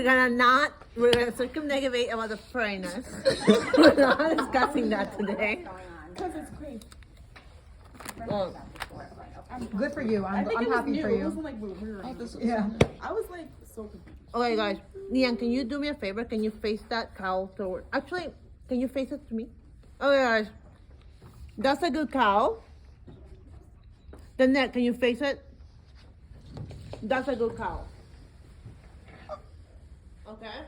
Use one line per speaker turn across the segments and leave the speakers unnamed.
We're gonna circumnavigate about the foreigners. We're not discussing that today.
Because it's crazy.
Well,
Good for you. I'm happy for
It
you.
wasn't like weird.
Yeah.
I was like so confused.
okay, guys. Lian, can you do me a favor? Can you face that cowl toward? Actually, can you face it to me? Okay, guys. That's a good cowl. The neck, can you face it? That's a good cowl. Okay.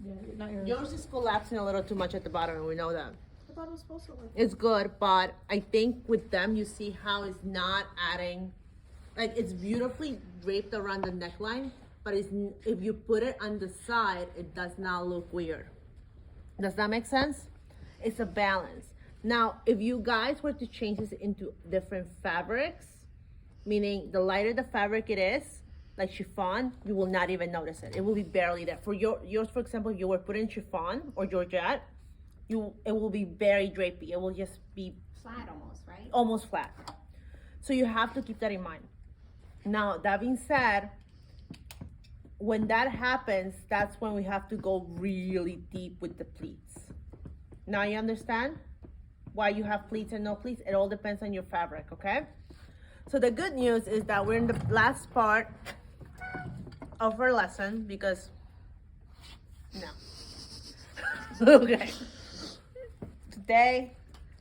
Yeah, not yours.
Yours is collapsing a little too much at the bottom, and we know that.
I thought it was supposed to look.
It's good, but I think with them, you see how it's not adding, like it's beautifully draped around the neckline, but it's, if you put it on the side, it does not look weird. Does that make sense? It's a balance. Now, if you guys were to change this into different fabrics, meaning the lighter the fabric it is, like chiffon, you will not even notice it. It will be barely there. For yours, for example, if you were putting chiffon or georgette, it will be very drapey. It will just be
Flat almost, right?
almost flat. So you have to keep that in mind. Now, that being said, when that happens, that's when we have to go really deep with the pleats. Now you understand why you have pleats and no pleats? It all depends on your fabric, okay? So the good news is that we're in the last part of our lesson because, no. Okay. Today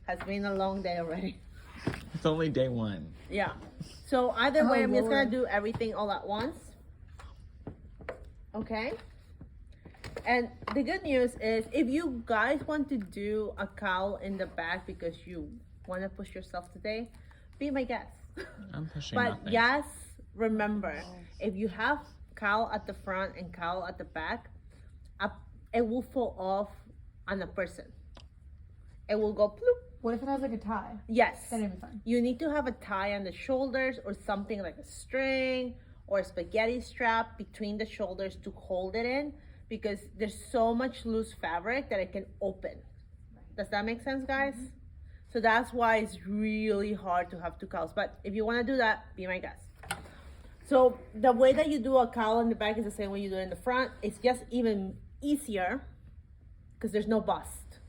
has been a long day already.
It's only day one.
Yeah. So either way,
Oh,
I'm just gonna
Lord.
do everything all at once. Okay? And the good news is if you guys want to do a cowl in the back because you want to push yourself today, be my guest.
I'm pushing
But
nothing.
yes, remember, if you have cowl at the front and cowl at the back, it will fall off on a person. It will go ploop.
What if it has like a tie?
Yes.
Then it'd be fine.
You need to have a tie on the shoulders or something like a string or a spaghetti strap between the shoulders to hold it in because there's so much loose fabric that it can open. Does that make sense, guys? So that's why it's really hard to have two cowls. But if you want to do that, be my guest. So the way that you do a cowl in the back is the same way you do it in the front. It's just even easier because there's no bust.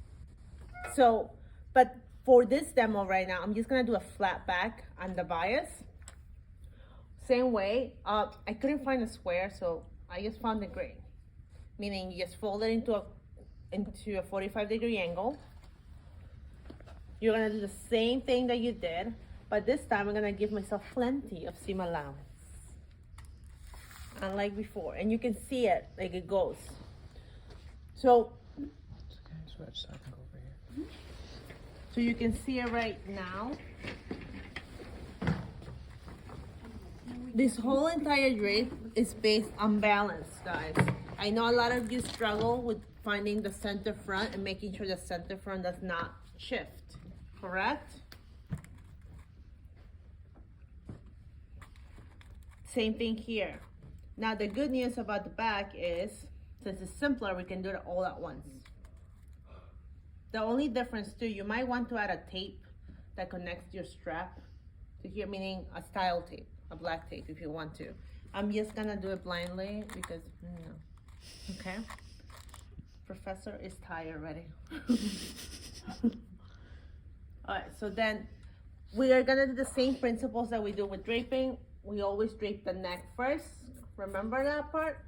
So, but for this demo right now, I'm just gonna do a flat back on the bias. Same way, I couldn't find a square, so I just found the grain. Meaning you just fold it into a 45-degree angle. You're gonna do the same thing that you did, but this time I'm gonna give myself plenty of seam allowance. Unlike before, and you can see it, like it goes. So,
Switch so I can go over here.
so you can see it right now. This whole entire drape is based on balance, guys. I know a lot of you struggle with finding the center front and making sure the center front does not shift, correct? Same thing here. Now the good news about the back is, since it's simpler, we can do it all at once. The only difference too, you might want to add a tape that connects your strap to here, meaning a style tape, a black tape if you want to. I'm just gonna do it blindly because, okay? Professor is tired already. All right, so then we are gonna do the same principles that we do with draping. We always drape the neck first. Remember that part?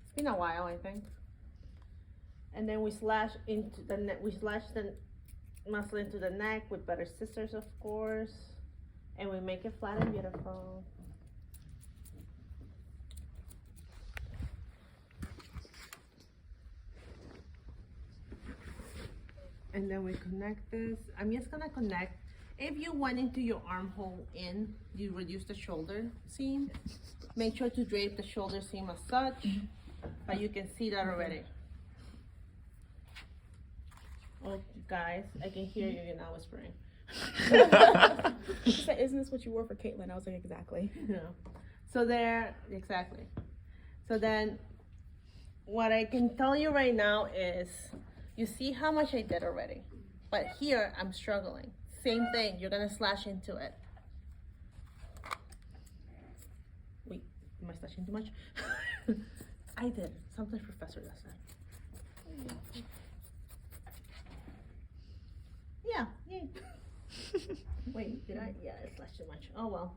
It's been a while, I think. And then we slash into the neck. We slash the muscle into the neck with better scissors, of course, and we make it flat and beautiful. And then we connect this. I'm just gonna connect. If you went into your armhole in, you reduce the shoulder seam. Make sure to drape the shoulder seam as such, but you can see that already. Oh, guys, I can hear you, you're not whispering.
She said, "Isn't this what you wore for Caitlin?" I was like, "Exactly."
No. So there, exactly. So then, what I can tell you right now is, you see how much I did already, but here I'm struggling. Same thing, you're gonna slash into it. Wait, am I slashing too much? I did. Sometimes professor does that. Yeah. Wait, did I? Yeah, I slashed too much. Oh well.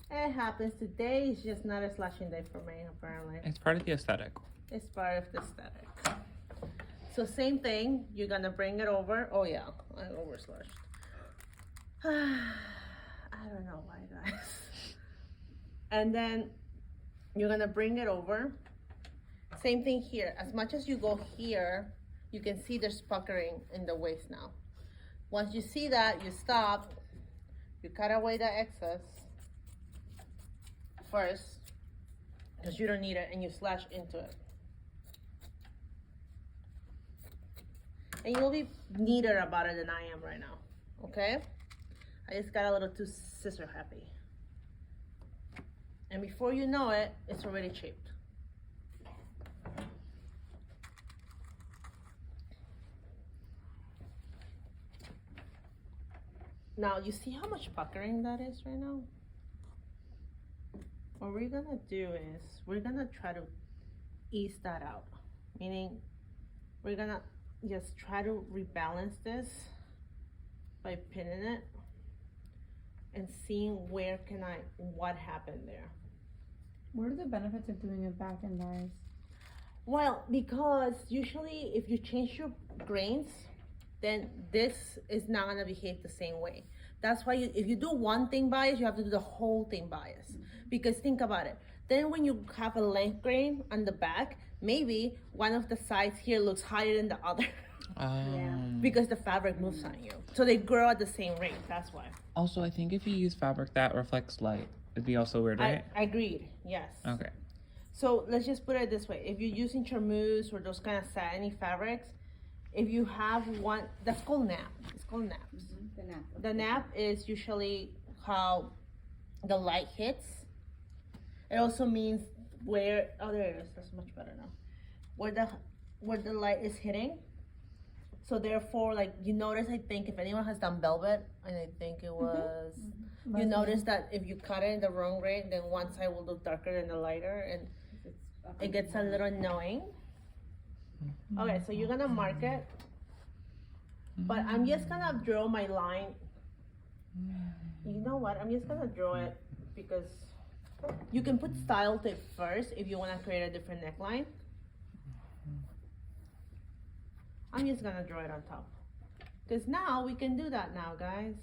It happens. Today is just not a slashing day for me, apparently.
It's part of the aesthetic.
It's part of the aesthetic. So same thing, you're gonna bring it over. Oh yeah, I over slashed. I don't know why, guys. And then you're gonna bring it over. Same thing here. As much as you go here, you can see there's puckering in the waist now. Once you see that, you stop. You cut away the excess first, because you don't need it, and you slash into it. And you'll be neater about it than I am right now, okay? I just got a little too scissor happy. And before you know it, it's already shaped. Now, you see how much puckering that is right now? What we're gonna do is, we're gonna try to ease that out. Meaning, we're gonna just try to rebalance this by pinning it and seeing what happened there.
What are the benefits of doing it back in bias?
Well, because usually if you change your grains, then this is not gonna behave the same way. That's why if you do one thing bias, you have to do the whole thing bias. Because think about it. Then when you have a length grain on the back, maybe one of the sides here looks higher than the other. Because the fabric moves on you. So they grow at the same rate, that's why.
Also, I think if you use fabric that reflects light, it'd be also weird, right?
I agreed, yes.
Okay.
So let's just put it this way. If you're using charmeuse or those kind of satiny fabrics, if you have one, that's called nap. It's called naps.
The nap.
The nap is usually how the light hits. It also means where, oh there it is, that's much better now. Where the light is hitting. So therefore, like you notice, I think if anyone has done velvet, and I think it was, you notice that if you cut it in the wrong grade, then one side will look darker than the lighter, and it gets a little annoying. Okay, so you're gonna mark it, but I'm just gonna draw my line. You know what? I'm just gonna draw it because you can put style tape first if you wanna create a different neckline. I'm just gonna draw it on top. Because now we can do that now, guys.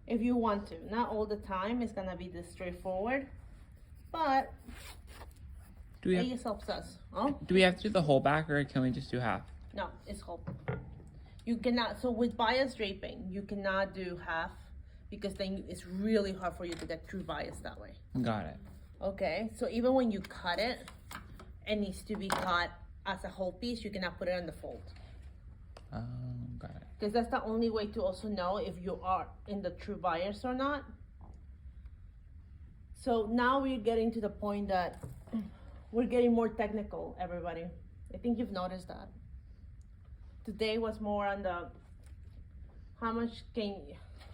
If you want to. Not all the time, it's gonna be this straightforward. But it just helps us. Oh?
Do we have to do the whole back or can we just do half?
No, it's whole. You cannot, so with bias draping, you cannot do half because then it's really hard for you to get true bias that way.
Got it.
Okay, so even when you cut it, it needs to be cut as a whole piece. You cannot put it on the fold.
Oh, got it.
Because that's the only way to also know if you are in the true bias or not. So now we're getting to the point that we're getting more technical, everybody. I think you've noticed that. Today was more on the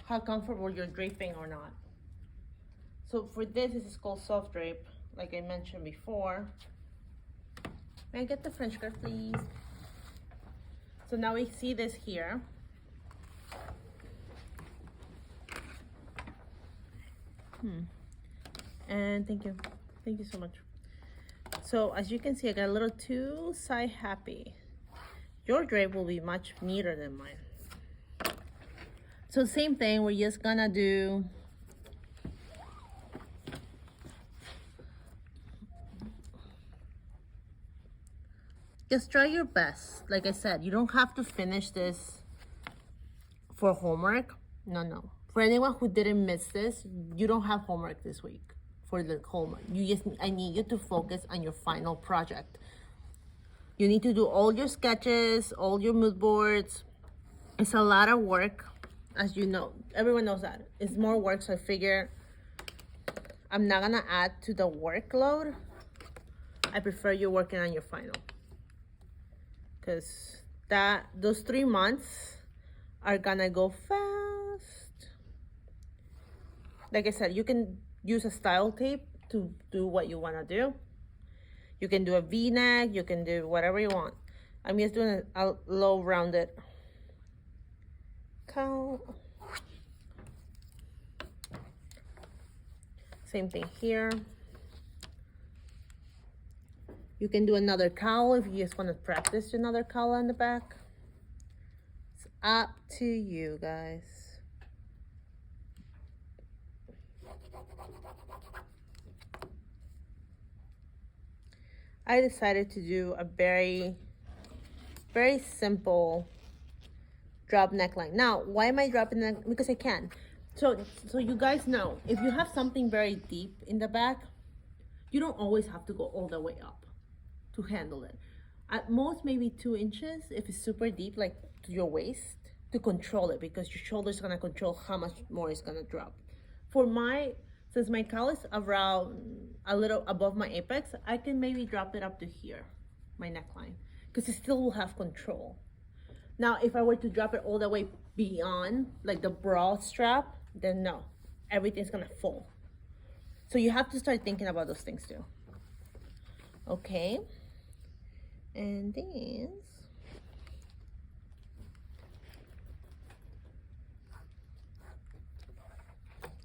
how comfortable you're draping or not. So for this is called soft drape, like I mentioned before. May I get the French curve, please? So now we see this here. And thank you so much. So as you can see, I got a little too side happy. Your drape will be much neater than mine. So same thing, we're just gonna do just try your best. Like I said, you don't have to finish this for homework. No. For anyone who didn't miss this, you don't have homework this week for the homework. I need you to focus on your final project. You need to do all your sketches, all your mood boards. It's a lot of work, as you know. Everyone knows that. It's more work, so I figure I'm not gonna add to the workload. I prefer you working on your final. Because those 3 months are gonna go fast. Like I said, you can use a style tape to do what you wanna do. You can do a V-neck, you can do whatever you want. I'm just doing a low rounded cowl. Same thing here. You can do another cowl if you just want to practice another cowl on the back. It's up to you guys. I decided to do a very simple drop neckline. Now, why am I dropping neck? Because I can. So you guys know, if you have something very deep in the back, you don't always have to go all the way up to handle it. At most, maybe 2 inches if it's super deep, like to your waist, to control it, because your shoulder's gonna control how much more it's gonna drop. Since my cowl is around a little above my apex, I can maybe drop it up to here, my neckline, because it still will have control. Now, if I were to drop it all the way beyond, like the bra strap, then no, everything's gonna fall. So you have to start thinking about those things too. Okay, and then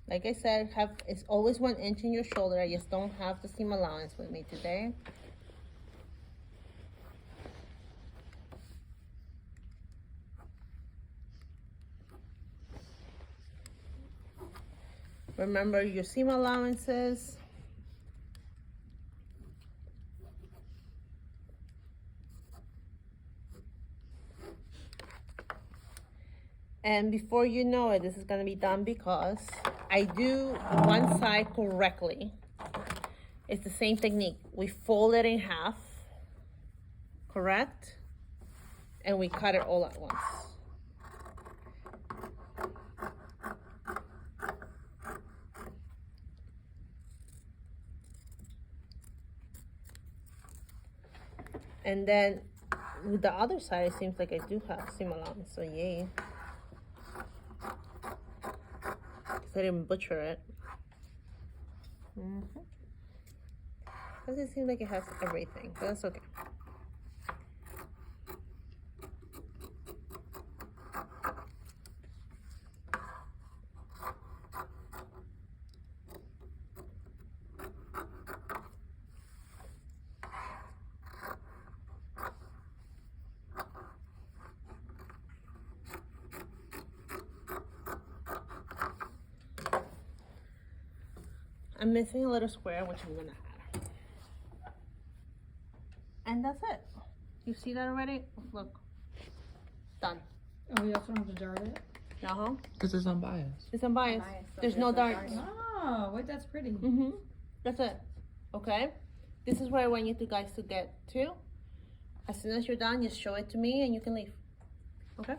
like I said, it's always 1 inch in your shoulder. I just don't have the seam allowance with me today. Remember your seam allowances. And before you know it, this is gonna be done because I do one side correctly. It's the same technique. We fold it in half, correct? And we cut it all at once. And then with the other side, it seems like I do have seam allowance, so yay. Because I didn't butcher it. Doesn't seem like it has everything, but that's okay. I'm missing a little square, which I'm gonna add. And that's it. You see that already? Look. Done.
Oh, you also don't have to dart it?
Uh-huh.
Because it's unbiased.
It's unbiased.
Unbiased, so
There's no darts.
Oh, wait, that's pretty.
That's it. Okay? This is where I want you guys to get to. As soon as you're done, just show it to me and you can leave. Okay?